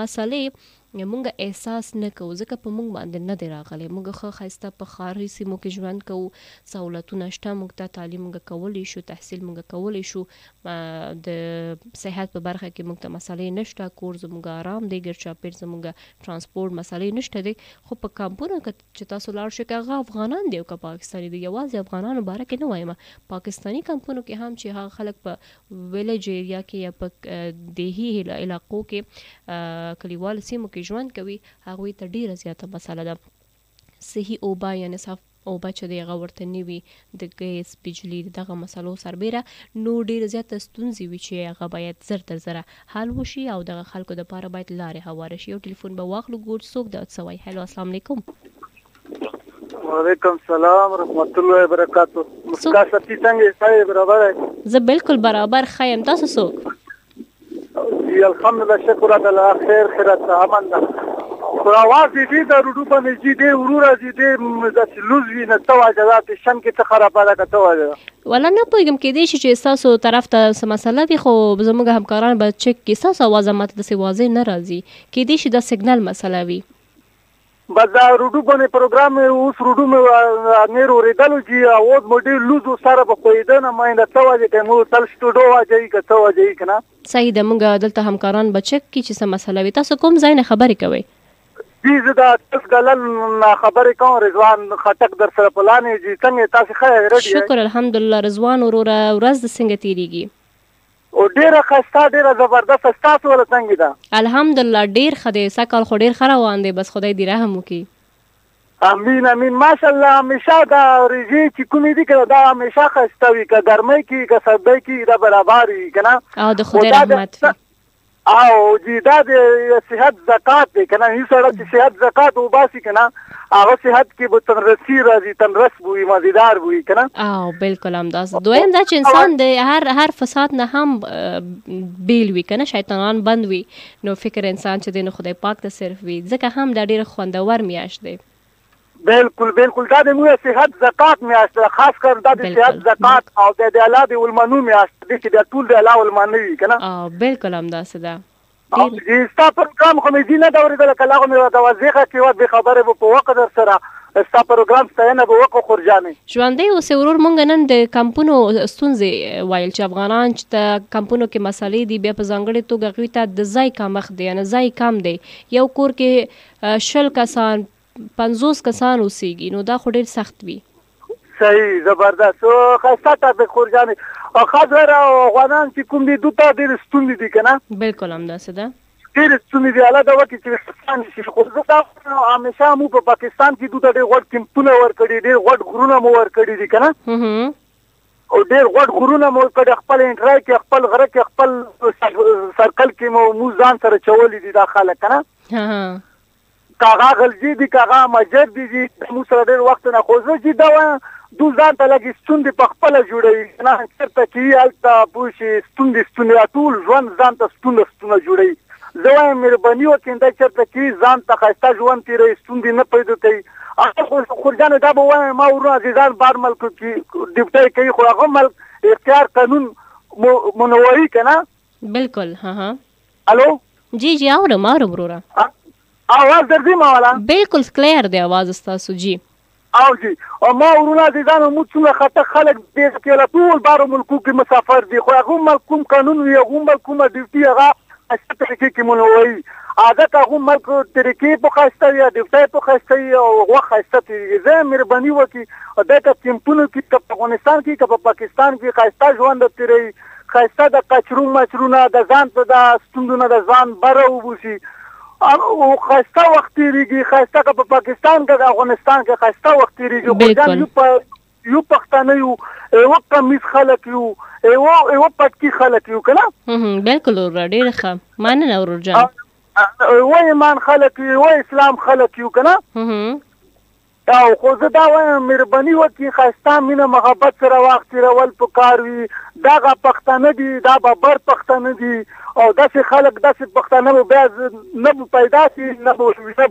مسلې مونږ احساس نه کوو ځکه په مونږ باندې نه دی راغلی. مونږ ښه ښایسته په ښاري سیمو کې ژوند کوو، سهولتونه شته، مونږ ته تعلیم مونږ کولی شو، تحصیل مونږ کولی شو، د صحت په برخه کې مونږ ته مسلې نشته، کور زمونږ آرام دی، ګرد چاپېر زمونږ ترانسپورټ مسلې نشته دی. خو په کمپونو چې تاسو لاړ شئ، که هغه افغانان دی او که پاکستاني دی، یوازې افغانانو باره کې نه وایم، پاکستاني کمپونو کې هم چې هغه خلک په ویلیج ایریا کې یا په دیهي علاقو کې کلیوالو سیمو کې ژوند کوي، هغوی ته ډیره زیاته مسله ده. صحي اوبه یعنې صاف اوبه چې دی هغه ورته نه وي، د ګیس، بجلي، دغه مسلو سربیره نو ډیره زیاته ستونزې وي چې هغه باید زر تر زره حل وشي او دغه خلکو دپاره باید لارې هواره شي. یو ټلیفون به واخلو. ګوډ څوک دا څه وایي؟ هلو، السلام علیکم. وعلیکم السلام ورحمت الله وبرکاتو. مسکا سپی څنګه یې؟ برابر یې؟ زه بالکل برابر ښه یم. تاسو څوک؟ جی الحمدلله، شکر الله، خیر خیرات امن ده. خو اواز دې د روډو باندې چې دې وروره چې دې داسې لوز وي نه څه وجه ده، پیشن کې څه خرابه ده که څه وجه ده؟ والا نه پوهېږم، کېدای شي چې ستاسو طرف ته څه مسله وي، خو زموږ همکاران به چک کړي. ستاسو اواز ماته داسې واضح نه راځي، کېدای شي دا سیګنل مسله وي. بس دا روډو باندې پروګرام اوس روډو مې نیر اورېدلو چې اواز مو ډېر لوز سره به پوهېده نه، ما څه وجه کوي مو تل سټوډو واجهي که څه واجهي که نه. صحیح ده، موږ دلته همکاران به چک کړي چې څه مسله وي. تاسو کوم ځای نه خبرې کوئ؟ جی زه د تس ګلل خبرې کوم. رضوان خټک در سره په لانې. جی څنګه تاسو ښه ریډي؟ شکر الحمدلله. رضوان وروره ورځ د څنګه تېرېږي؟ او ډېره ښایسته، ډېره زبردسته. ستاسو وله څنګه ده؟ الحمدلله ډېر ښه دی. سږ کال خو ډېر ښه روان دی، بس خدای دې رحم وکړي. امین امین. ماشاءالله همیشه دا ریجې چې کومې دي که دا همیشه ښایسته وي، که ګرمۍ کې که سردۍ کې دا برابر وي که نه. او د خدای رحمت وي. او جی دا د صحت زکات دی که نه. هیڅ سړی چې صحت زکات وباسي که نه، هغه صحت کې به تندرستي راځي، تندرست بوي، مزیدار بوي که نه. او بالکل همداسې. دویم دا چې انسان د هر فساد نه هم بیل وي که نه، شیطانان بند وي، نو فکر انسان چې دی نو خدای پاک ته صرف وي، ځکه هم دا ډېره خوندور میاشت دی. بالکل بالکل. دا د موږ صحت زکات میاشت ده، خاص کر دا د صحت زکات او د الله د ولمنو میاشت دی چې دا ټول د الله ولمنو وي که نه. بالکل همداسې ده. ستا پروګرام خو مې ځي نه ده اورېدله، که لا خو مې ورته وضیحه کې وه بې خبرې به په وقت در سره ستا پروګرام ستاینه به وکړو. خورجانې ژوندی اوسې ورور. مونږ نن د کمپونو ستونزې ویل چې افغانان چې د کمپونو کې مسلې دي، بیا په ځانګړې توګه هغوی ته د ځای کمښت دی، یعنې ځای کم دی. یو کور کې 20 کسان 50 کسان اوسېږي، نو دا خو ډېر سخت وي. صحیح، زبردست. ښایسته ټاپک خورجانې. او خاص غیر افغانان چې کوم دي دوی ته ډېرې ستونزې دي که نه. بالکل همداسې ده، ډېرې ستونزې دي. الله دا وکړي چې پاکستان شي. خو زه دا همیشه مو په پاکستان کې دوی ته ډېر غوډ کیمپونه ورکړي، ډېر غوډ غرونه مو ورکړي دي که نه. او ډېر غوډ غرونه مو ورکړي، خپل انټرای کې، خپل غره کې، خپل سرکل کې مو ځان سره چولي دي دا خلک که نه. کاغه غلجي دي، کاغه مجر دي، موږ سره ډېر وخت نه. خو زه چې دا وایم دوی ځان ته لږې ستونزې په خپله جوړوي که نه. چېرته چې وي هلته پوه شي ستونزې ټول ژوند ځان ته ستونه جوړوي. زه وایم مهرباني وکړئ دا چېرته چې وي ځان ته ښایسته ژوند تېروي، ستونزې نه پیدا کوي. هغه خورجانې دا به وایم ما ورونه عزیزان بهر ملک کې ډیوټۍ کوي، خو هغه ملک اختیار قانون منوري که نه. بالکل. الو جی جی اورم وروره. आवाज درځي ما والا؟ بالکل کلیر دی आवाज ستاسو. جی او جی او ما ورونه عزیزانو موږ څومره خطر خلک دې کې له ټول بارو ملکو کې مسافر دي، خو هغه ملک کوم قانون وي، هغه ملک کومه ډیوټي هغه طریقې کې منوي. عادت هغه ملک طریقې په خسته یا ډیوټي په خسته او وخت خسته تیږي زه مهرباني وکي دغه کمپونو کې په افغانستان کې په پاکستان کې خسته ژوند تیری خسته د کچرو مچرونه د ځان په د ستوندونه د ځان بره وبوسي او خسته وخت تیریږي خسته په پاکستان کې افغانستان کې خسته وخت تیریږي یو پښتانه یو کمیس خلک یو پټکی خلک یو کنه بالکل ډېر ښه مننه ورور جان ایمان خلک یو اسلام خلک یو کنه او خو زه دا وایم مهرباني وکړي ښایسته مینه محبت سره وخت تېرول پکار وي دغه پښتانه دي دا ببر پښتانه دي او داسې خلک داسې پښتانه به بیا نه به پیدا شي نه به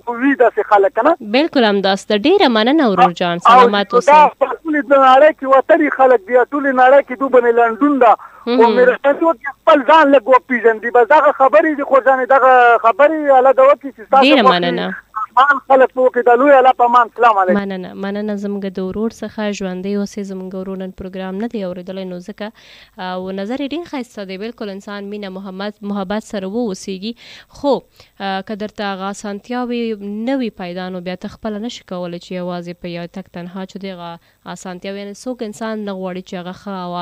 وي داسې خلک که نه بلکل همداسته ډېره مننه ورور جان سلامت اوسئ دا په ټولې نړۍ کې وتلي خلک دي ټولې نړۍ کې دوی باندې لنډون ده خو مهرباني وکړي خپل ځان لږ وپېژندي بس دغه خبرې دي خو ځانې دغه خبرې هلته وکړي چې ډېره مننه خلک په وکړي د لوی الله په امان سلام علیکم مننه زموږ د ورور څخه ژوندی اوسئ زموږ ورور نن پروګرام نه دی اورېدلی نو ځکه او نظر یې ډېر ښایسته دی بلکل انسان مینه محبت سره واوسیږي خو که درته هغه اسانتیاوې نه وي پیدا نو بیا ته خپله نشي کولی چې یوازې په یو تک تنها چې د هغه اسانتیاوې یعنې څوک انسان نه غواړي چې هغه ښه او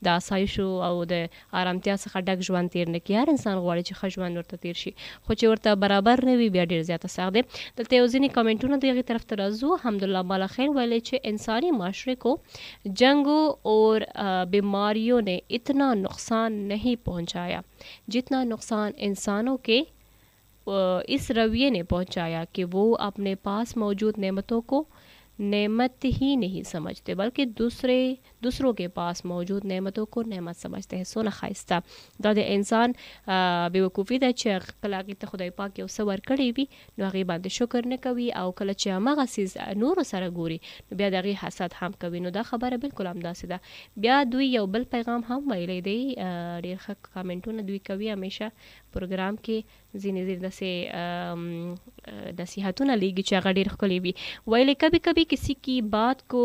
د اسایشو او د ارامتیا څخه ډک ژوند تېر نه کړي هر انسان غواړي چې ښه ژوند ورته تېر شي خو چې ورته برابر نه وي بیا ډېر زیاته سخت دی دلته یو ځینې کمنټونه د هغې طرف ته راځو حمدالله بالاخیر ویلے چې انسانی معاشرے کو جنگوں اور بیماریوں نے اتنا نقصان نہیں پہنچایا جتنا نقصان انسانوں کے اس رویے نے پہنچایا کہ وہ اپنے پاس موجود نعمتوں کو نعمت ہی نہیں سمجھتے بلکہ دوسروں کے پاس موجود نعمتوں کو نعمت سمجھتے ہیں سونه ښایسته دا د انسان بېوقوفي ده چې کله هغې ته خدای پاک یو څه ورکړی وي نو هغې باندې شکر نه کوي او کله چې همغه څیز نورو سره ګوري نو بیا د هغې حسد هم کوي نو دا خبره بالکل همداسې ده بیا دوی یو بل پیغام هم ویلی دی ډېر ښه کامنټونه دوی کوي همیشه پروګرام کې ځینې داسې نصیحتونه لیږي چې هغه ډېر ښکلي وي ویلې کبھی کبھی کسی کی بات کو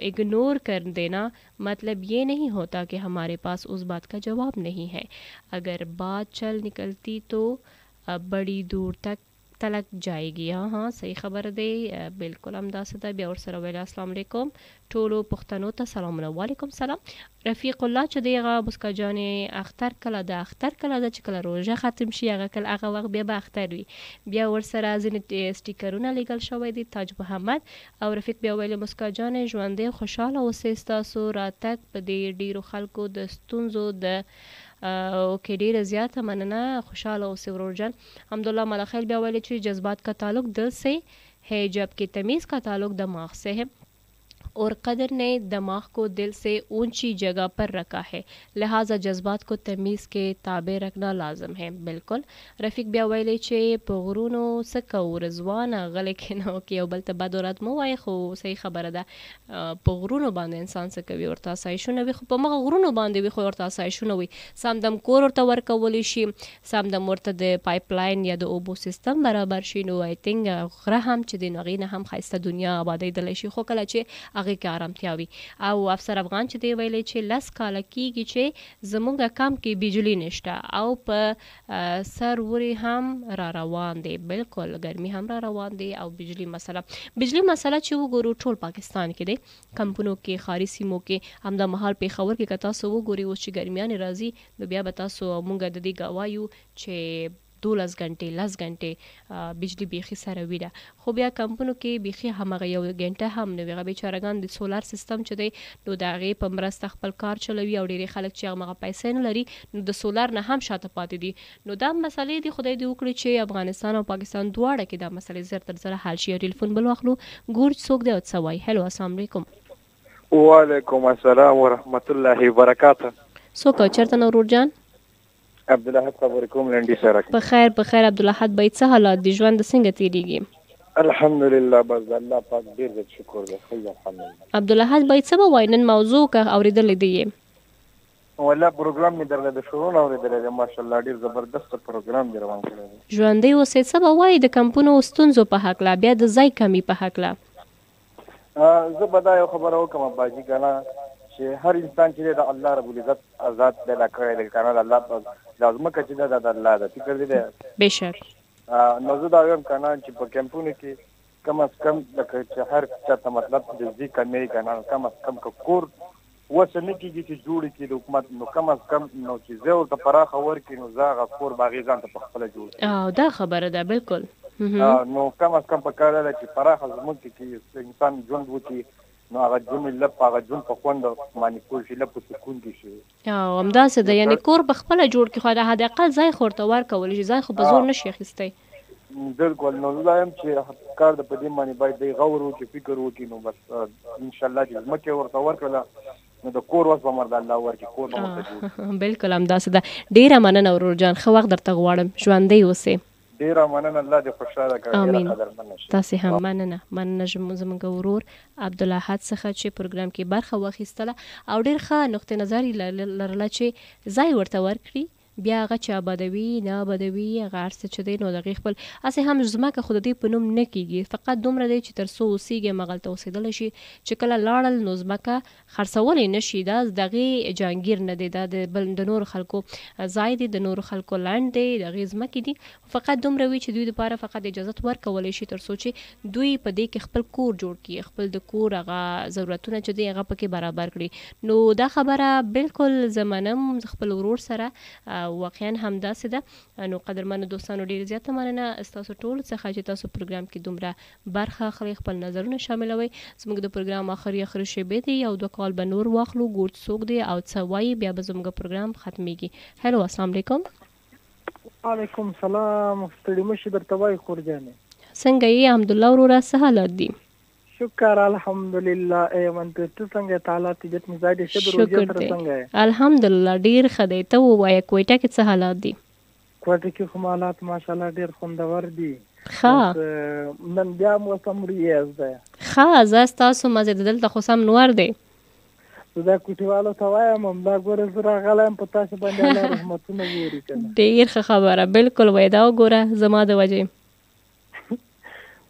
اگنور کر دینا مطلب یہ نہیں ہوتا کہ ہمارے پاس اس بات کا جواب نہیں ہے اگر بات چل نکلتی تو بڑی دور تلک جائے گی ہاں صحیح خبر دی بالکل همداسې ده بیا ورسره ویل السلام علیکم ټولو پښتنو ته سلامونه وعلیکم سلام رفیق الله چې دی هغه مسکا جانې اختر کله ده چې کله روژه ختم شي هغه وخت بیا به اختر وي بیا ورسره ځینې سټیکرونه لیږل شوی دي تاج محمد او رفیق بیا ویل مسکا جانې ژوندی خوشحاله اوسئ ستاسو راتګ په دې ډیرو خلکو د ستونزو د اوکې ډیره زیاته مننه خوشحاله اوسئ ورور جان حمدالله ملخیل بیا ویلے چې جذبات کا تعلق دل سے ہے جبکہ تمیز کا تعلق دماغ سے ہے اور قدر نے دماغ کو دل سے اونچی جگہ پر رکھا ہے لہٰذا جذبات کو تمیز کے تابع رکھنا لازم ہے بالکل رفیق بیا ویلی چې په غرونو څه کوو رضوانه غلی کښېنه کې یو بل ته بد ورات مه وایې خو صحیح خبره ده په غرونو باندې انسان څه کوي ورته اسایشونه وي خو په مغه غرونو باندې وي خو ورته اسایشونه وي سمدم کور ورته ورکولی شي سمدم ورته د پایپ لاین یا د اوبو سیستم برابر شي نو آی تینک غره هم چې د هغې نه هم ښایسته دنیا آبادېدلی شي خو کله چې هغې کې آرامتیا وي او افسر افغان چې دی ویلی چې 10 کاله کېږي چې زموږ کم کې بجلی نشته او په سر ورې هم را روان دی بالکل ګرمي هم را روان دی او بجلی مسله چې وګورو ټول پاکستان کې دی کمپونو کې ښاري سیمو کې همدا مهال پېښور کې که تاسو وګورئ اوس چې ګرمیانې راځي نو بیا به تاسو موږ د دې ګواه یو چې 12 غنټې 10 غنټې بجلی بیخي سره وي ده خو بیا کمپونو کې بیخي همغه یو غنټه هم نه وي هغه بیچارهګان د سولار سیستم چې دی نو د هغې په مرسته خپل کار چلوي او ډېری خلک چې هغه پیسې نه لري نو د سولار نه هم شاته پاتې دي نو دا مسلې دي خدای دې وکړي چې افغانستان او پاکستان دواړه کې دا مسلې زر تر زره حل شي ټلیفون بل واخلو ګور څوک دی او څه وایي هلو السلام علیکم وعلیکم السلام ورحمت الله وبرکاته څوک چېرته نه ورور جان عبدالاحد خبرې کوم لنډي سره په خیر عبدالاحد بھائی څه حالات دي ژوند څنګه تېرېږي الحمدلله بس الله پاک ډېر زیات شکر دی ښه الحمدلله عبدالاحد بھائی څه به وایي نن موضوع که اورېدلی دی یې والله پروګرام مې درله د شروع نه اورېدلی دی ماشاءالله ډېر زبردست پروګرام دې روان کړی دی ژوندی اوسئ څه به وایي د کمپونو ستونزو په هکله بیا د ځای کمي په هکله زه به دا یو خبره وکړم باجي که نه چې هر انسان چې دی د الله رب العزت آزاد پیدا کړی دی که نه د الله د ځمکه چې ده د الله ده فکر دی بېشک نو زه دا وایم کنه چې په کمپونو کې کم از کم لکه چې هر چاته مطلب د ځي کمې کنه کم از کم کور وسه نه کېږي چې جوړ کړي د حکومت نو کم از کم نو چې زه ورته پراخه ورکړي نو زه هغه کور باغې ځان ته په خپله جوړ دا خبره ده بالکل نو کم از کم په کار ده چې پراخه زموږ کې انسان ژوند وکړي نو هغه ژوند لپ هغه ژوند په خوند باندې کول شي لپ په سکون کې شي او همداسې ده یعنی کور په خپله جوړ کړي خو د حد اقل ځای خو ورته ورکولی شي ځای خو په زور نشي اخیستی بالکل نو زه وایم چې کار د په دې باندې باید دی غور وکړي فکر وکړي نو بس انشاءالله چې ځمکې ورته ورکړله نو د کور وس به مرده الله ورکړي کور به ورته جوړ بالکل همداسې ده ډېره مننه ورور جان ښه وخت درته غواړم ژوندی اوسې ډېره مننه الله دې خوشحاله کړي ډېره قدرمنه شي تاسې هم مننه زموږ ورور عبدالاحد څخه چې پروګرام کې برخه واخیستله او ډېر ښه نقطې نظر یې لرله چې ځای ورته ورکړي بیا هغه چې آبادوي نه آبادوي هغه هر څه چې دی نو د هغې خپل هسې هم ځمکه خو د دې په نوم نه کېږي فقط دومره دی چې تر څو اوسېږي همغلته اوسېدلی شي چې کله لاړل نو ځمکه خرڅولی نه شي دا د هغې جهانګیر نه دی دا د نورو خلکو ځای دی د نورو خلکو لنډ دی د هغې ځمکې دي فقط دومره وي چې دوی دپاره فقط اجازت ورکولی شي تر څو چې دوی په دې کې خپل کور جوړ کړي خپل د کور هغه ضرورتونه چې دی هغه پکې برابر کړي نو دا خبره بالکل زه منم خپل ورور سره واقعا همداسې ده نو قدرمنو دوستانو ډېر زیاته مننه ستاسو ټولو څخه چې تاسو پروګرام کې دومره برخه اخلئ خپل نظرونه شاملوئ زموږ د پروګرام آخري شیبې دی یو دوه کال به نور واخلو ګوټ څوک دی او څه وایي بیا به زموږ پروګرام ختمیږي هلو السلام علیکم وعلیکم السلام ستړي مشي درته وایي خور جانې څنګه یې حمدالله وروره څه حالات دي شکر الحمدلله ایمن ته څنګه تعالی طبیعت مزاج شه د روزي سره څنګه الحمدلله ډیر ښه دی ته ووایه کویټه کې څه حالات دي کویټه کې خو حالات ماشاءالله ډیر خوندور دي ښه نن بیا موسم ریاض ده ښه زه ستاسو مزه دلته خو سم نور دی دا کوټیوالو ته وایم همدا ګوره زه راغلی یم په تاسو باندې الله رحمتونه ووري که نه ډېر ښه خبره بالکل وایي دا وګوره زما د وجې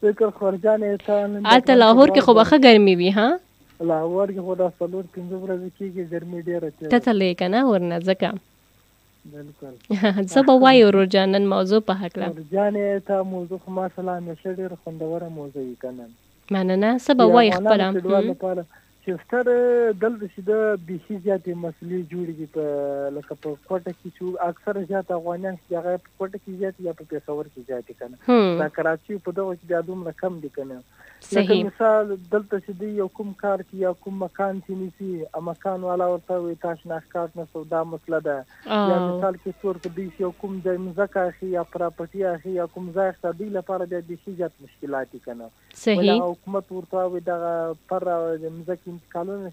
فکر خورجانې ته هلته لاهور کې خو به ښه ګرمي وي ها لاهور کې خو دا 4-5 ورځې کېږي ګرمي ډېره ته تللی که نه ورنه ځکه بالکل څه به وایي ورور جان نن موضوع په هکله خورجانې ته موضوع خو ماشاءالله همیشه ډېره خوندوره موضوع وي که نه مننه څه به وایي خپله چې ستر دلته چې د بیخي زیاتې مسلې جوړې دي په لکه په کوټه کې چې اکثره زیات افغانیان چې هغه په کوټه کې زیات یا په پېښور کې زیات که نه دا کراچي په دغه کې بیا دومره کم دي که نه لکه مثال دلته چې دوی یو کوم کار کې یا کوم مکان چې نیسي مکان والا ورته وایي تا شناخت کارت نه سو دا مسله ده یا مثال کې طور په دوی یو کوم ځای مځکه اخلي یا پراپرټي اخلي یا کوم ځای اخلي دوی لپاره بیا بیخي زیات مشکلات دي که نه صحیح حکومت ورته وایي دغه پر د مځکې انتقالونه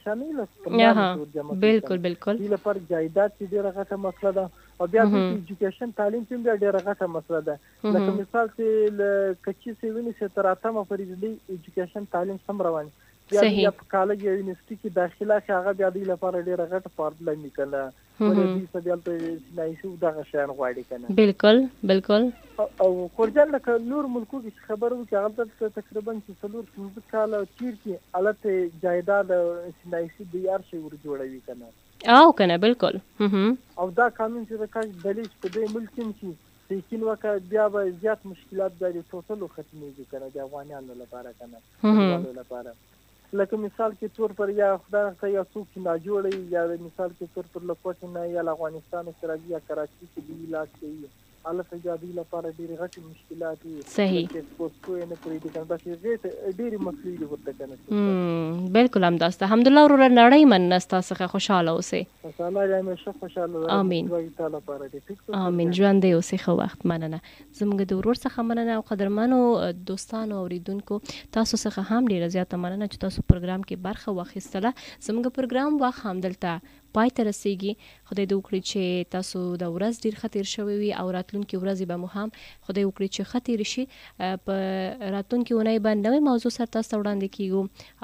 بالکل بالکل دې لپاره جایداد چې ډېره غټه مسله ده او بیا د ایجوکیشن تعلیم چې بیا ډېره غټه مسله ده لکه مثال چې له کچي سې ونیسي تر اتمه پورې د ایجوکیشن تعلیم سم روان بیا په کالج یا یونیورسټي کې داخله شي هغه بیا دوی لپاره ډېره غټه پرابلم وي که نه ولې دوی څه بیا هلته نایسي دغه شیان غواړي که نه بالکل بالکل او خورجان لکه نور ملکو کې چې خبره وکړي هغه تقریبا چې 4-5 کاله تېر کړي هلته جایداد نایسي دوی هر شی ور جوړوي که نه او که نه بالکل او دا قانون چې د کاش دلیل په دې ملک کې چې یقین وکړه بیا به زیات مشکلات بیا د ټوټلو ختمېږي که نه د افغانیانو لپاره که نه لپاره لکه مثال کې طور پر یا خدای نخته یا څوک چې ناجوړه یا مثال کې طور پر له کوټې نه یا له افغانستان څخه راځي یا کراچي کې دوی علاج کوي هلته بیا دوی لپاره ډېرې غټې مشکلات وي صحیح پوسټو یې نه پرېږدي که نه داسې ډېرې مسلې دي ورته که نه بالکل همداسته حمدالله وروره نړۍ مننه ستا څخه خوشحاله اوسئ خوشحاله دی همیشه خوشحاله آمین آمین ژوندی اوسئ ښه وخت مننه زموږ د ورور څخه مننه او قدرمنو دوستانو اوریدونکو تاسو څخه هم ډېره زیاته مننه چې تاسو پروګرام کې برخه واخیستله زموږ پروګرام وخت همدلته پای ته رسیږي خدای دې وکړي چې تاسو د ورځ ډېر ښه تېر شوی وي او راتلونکې ورځې به مو هم خدای وکړي چې ښه تېرې شي په راتلونکې اونۍ به نوې موضوع سره تاسو ته وړاندې کیږو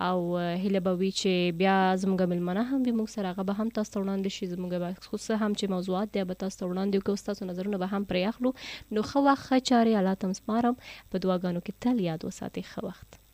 او هیله به وي چې بیا زموږ میلمانه هم وي موږ سره هغه به هم تاسو ته وړاندې شي زموږ به څه هم چې موضوعات دی به تاسو ته وړاندې وکړو ستاسو نظرونه به هم پرې اخلو نو ښه وخت ښه چارې الله ته سپارم په دعاګانو کې تل یاد وساتئ ښه وخت